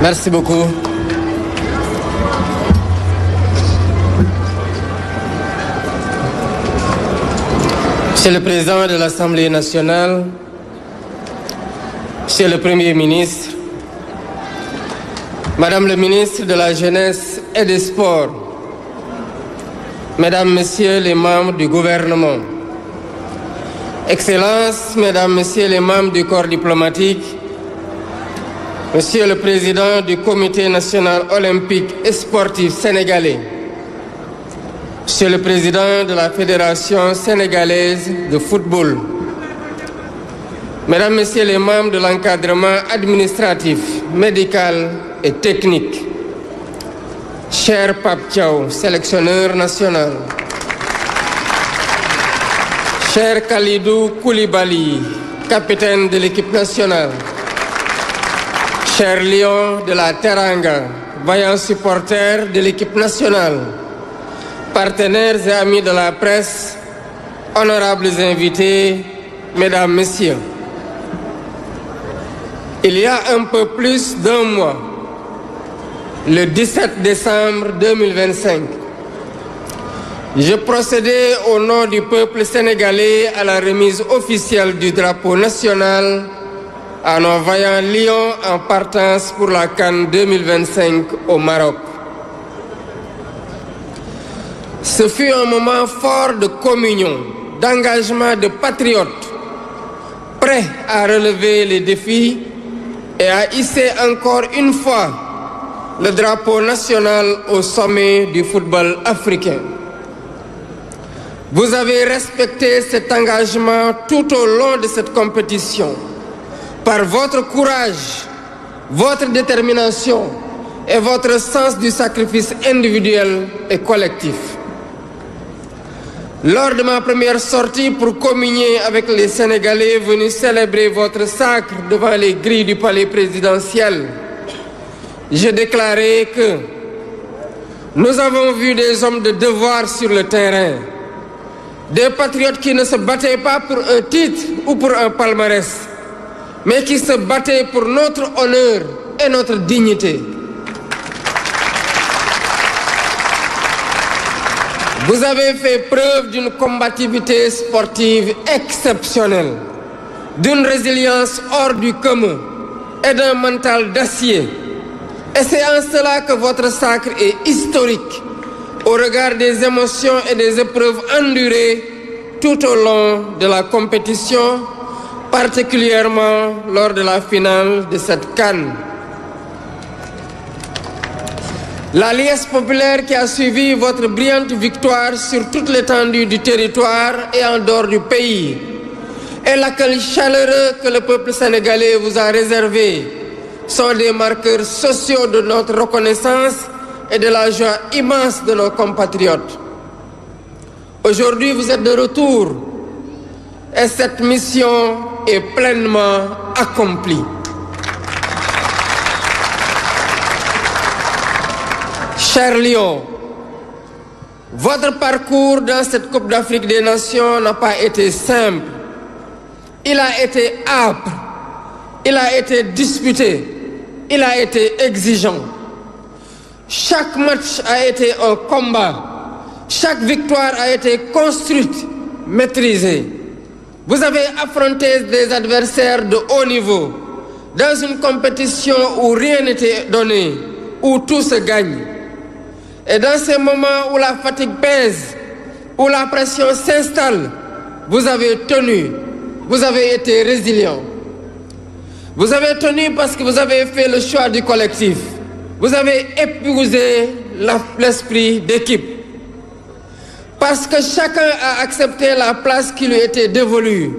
Merci beaucoup. Monsieur le Président de l'Assemblée nationale, Monsieur le Premier ministre, Madame le ministre de la Jeunesse et des Sports, Mesdames, Messieurs les membres du gouvernement, Excellences, Mesdames, Messieurs les membres du corps diplomatique, Monsieur le Président du Comité national olympique et sportif sénégalais, Monsieur le Président de la Fédération sénégalaise de football, Mesdames, Messieurs les membres de l'encadrement administratif, médical et technique, cher Pape Thiaw, sélectionneur national, cher Khalidou Koulibaly, capitaine de l'équipe nationale, cher Lion de la Teranga, vaillant supporter de l'équipe nationale, partenaires et amis de la presse, honorables invités, Mesdames, Messieurs. Il y a un peu plus d'un mois, le 17 décembre 2025, je procédais au nom du peuple sénégalais à la remise officielle du drapeau national à nos vaillants lions en partance pour la CAN 2025 au Maroc. Ce fut un moment fort de communion, d'engagement de patriotes, prêts à relever les défis et à hisser encore une fois le drapeau national au sommet du football africain. Vous avez respecté cet engagement tout au long de cette compétition par votre courage, votre détermination et votre sens du sacrifice individuel et collectif. Lors de ma première sortie pour communier avec les Sénégalais venus célébrer votre sacre devant les grilles du palais présidentiel, j'ai déclaré que nous avons vu des hommes de devoir sur le terrain, des patriotes qui ne se battaient pas pour un titre ou pour un palmarès, mais qui se battaient pour notre honneur et notre dignité. Vous avez fait preuve d'une combativité sportive exceptionnelle, d'une résilience hors du commun et d'un mental d'acier. Et c'est en cela que votre sacre est historique, au regard des émotions et des épreuves endurées tout au long de la compétition, particulièrement lors de la finale de cette CAN. La liesse populaire qui a suivi votre brillante victoire sur toute l'étendue du territoire et en dehors du pays, et l'accueil chaleureux que le peuple sénégalais vous a réservé sont des marqueurs sociaux de notre reconnaissance et de la joie immense de nos compatriotes. Aujourd'hui, vous êtes de retour et cette mission est pleinement accomplie. Chers Lions, votre parcours dans cette Coupe d'Afrique des Nations n'a pas été simple. Il a été âpre, il a été disputé, il a été exigeant. Chaque match a été un combat, chaque victoire a été construite, maîtrisée. Vous avez affronté des adversaires de haut niveau, dans une compétition où rien n'était donné, où tout se gagne. Et dans ces moments où la fatigue pèse, où la pression s'installe, vous avez tenu, vous avez été résilient. Vous avez tenu parce que vous avez fait le choix du collectif. Vous avez épousé l'esprit d'équipe. Parce que chacun a accepté la place qui lui était dévolue,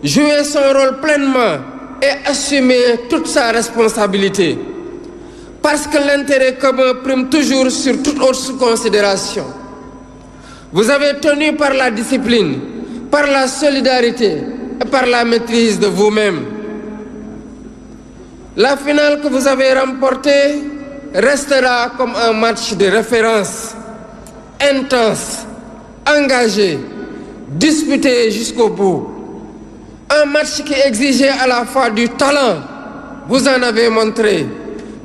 joué son rôle pleinement et assumé toute sa responsabilité. Parce que l'intérêt commun prime toujours sur toute autre considération. Vous avez tenu par la discipline, par la solidarité et par la maîtrise de vous-même. La finale que vous avez remportée restera comme un match de référence, intense, engagé, disputé jusqu'au bout. Un match qui exigeait à la fois du talent, vous en avez montré,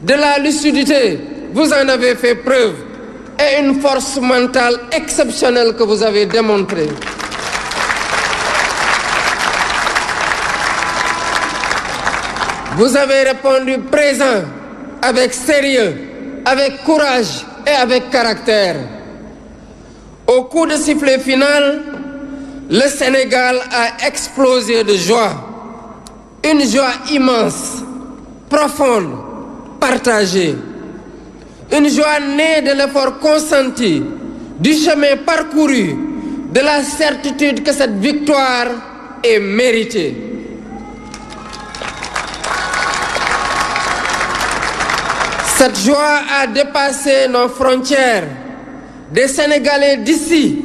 de la lucidité, vous en avez fait preuve, et une force mentale exceptionnelle que vous avez démontrée. Vous avez répondu présent, avec sérieux, avec courage et avec caractère. Au coup de sifflet final, le Sénégal a explosé de joie. Une joie immense, profonde, partagée. Une joie née de l'effort consenti, du chemin parcouru, de la certitude que cette victoire est méritée. Cette joie a dépassé nos frontières. Des Sénégalais d'ici,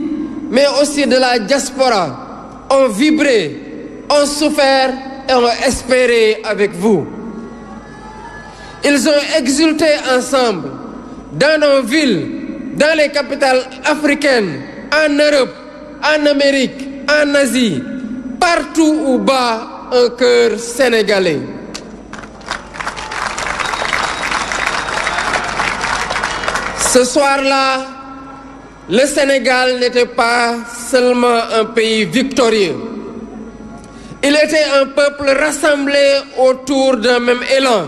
mais aussi de la diaspora, ont vibré, ont souffert et ont espéré avec vous. Ils ont exulté ensemble dans nos villes, dans les capitales africaines, en Europe, en Amérique, en Asie, partout où bat un cœur sénégalais. Ce soir-là, le Sénégal n'était pas seulement un pays victorieux. Il était un peuple rassemblé autour d'un même élan,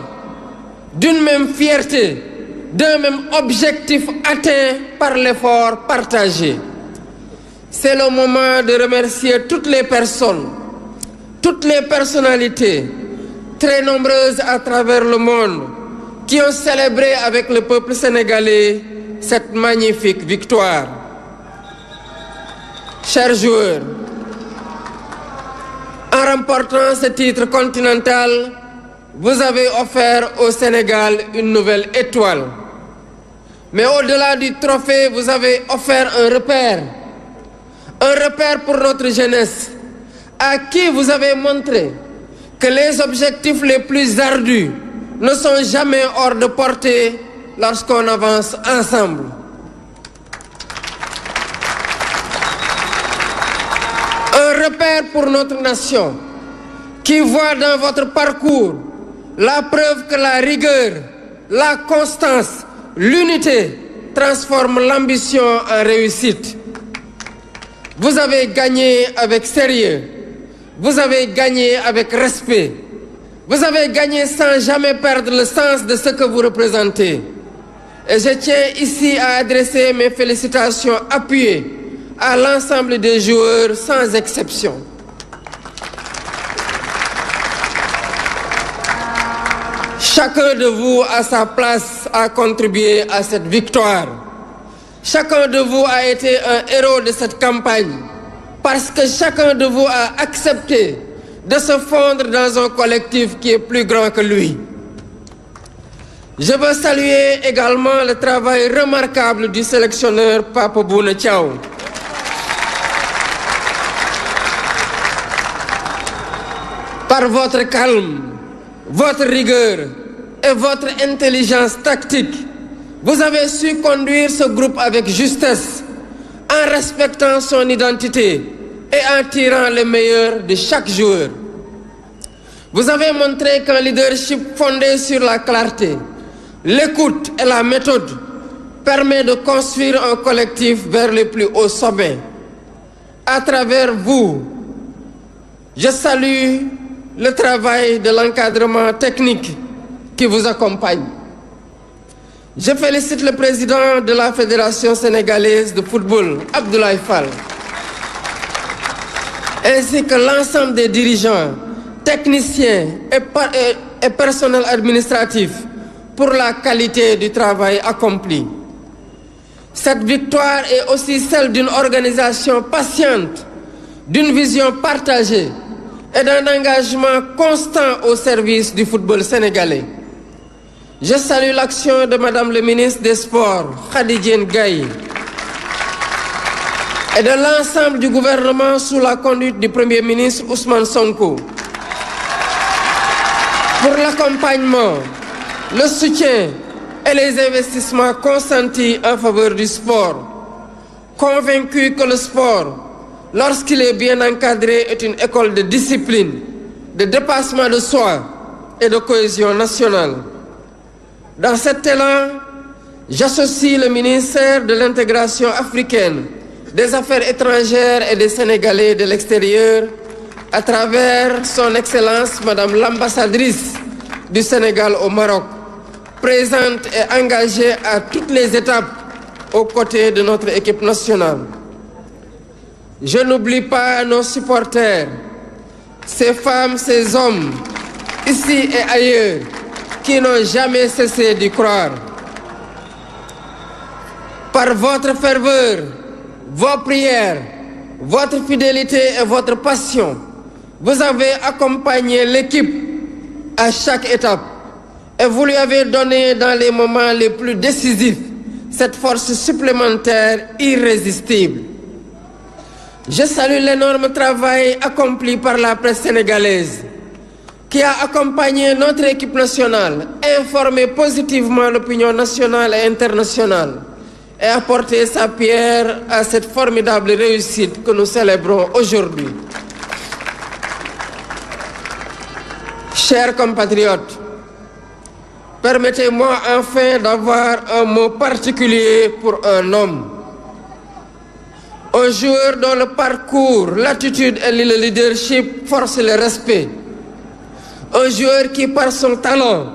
d'une même fierté, d'un même objectif atteint par l'effort partagé. C'est le moment de remercier toutes les personnes, toutes les personnalités, très nombreuses à travers le monde, qui ont célébré avec le peuple sénégalais cette magnifique victoire. Chers joueurs, en remportant ce titre continental, vous avez offert au Sénégal une nouvelle étoile. Mais au-delà du trophée, vous avez offert un repère pour notre jeunesse, à qui vous avez montré que les objectifs les plus ardus ne sont jamais hors de portée lorsqu'on avance ensemble. Un repère pour notre nation qui voit dans votre parcours la preuve que la rigueur, la constance, l'unité transforment l'ambition en réussite. Vous avez gagné avec sérieux, vous avez gagné avec respect, vous avez gagné sans jamais perdre le sens de ce que vous représentez. Et je tiens ici à adresser mes félicitations appuyées à l'ensemble des joueurs sans exception. Chacun de vous à sa place a contribué à cette victoire. Chacun de vous a été un héros de cette campagne parce que chacun de vous a accepté de se fondre dans un collectif qui est plus grand que lui. Je veux saluer également le travail remarquable du sélectionneur Pape Bouna Thiaw. Par votre calme, votre rigueur et votre intelligence tactique, vous avez su conduire ce groupe avec justesse, en respectant son identité et en tirant le meilleur de chaque joueur. Vous avez montré qu'un leadership fondé sur la clarté, l'écoute et la méthode permet de construire un collectif vers les plus hauts sommets. À travers vous, je salue le travail de l'encadrement technique qui vous accompagne. Je félicite le président de la Fédération sénégalaise de football, Abdoulaye Fall, ainsi que l'ensemble des dirigeants, techniciens et personnel administratif pour la qualité du travail accompli. Cette victoire est aussi celle d'une organisation patiente, d'une vision partagée et d'un engagement constant au service du football sénégalais. Je salue l'action de Madame le ministre des Sports, Khady Gaye, et de l'ensemble du gouvernement sous la conduite du Premier ministre Ousmane Sonko pour l'accompagnement, le soutien et les investissements consentis en faveur du sport, convaincus que le sport, lorsqu'il est bien encadré, est une école de discipline, de dépassement de soi et de cohésion nationale. Dans cet élan, j'associe le ministère de l'intégration africaine, des Affaires étrangères et des Sénégalais de l'extérieur à travers son Excellence Madame l'ambassadrice du Sénégal au Maroc, présente et engagée à toutes les étapes aux côtés de notre équipe nationale. Je n'oublie pas nos supporters, ces femmes, ces hommes, ici et ailleurs, qui n'ont jamais cessé d'y croire. Par votre ferveur, vos prières, votre fidélité et votre passion, vous avez accompagné l'équipe à chaque étape et vous lui avez donné dans les moments les plus décisifs cette force supplémentaire irrésistible. Je salue l'énorme travail accompli par la presse sénégalaise qui a accompagné notre équipe nationale, informé positivement l'opinion nationale et internationale et apporté sa pierre à cette formidable réussite que nous célébrons aujourd'hui. Chers compatriotes, permettez-moi enfin d'avoir un mot particulier pour un homme. Un joueur dont le parcours, l'attitude et le leadership forcent le respect. Un joueur qui, par son talent,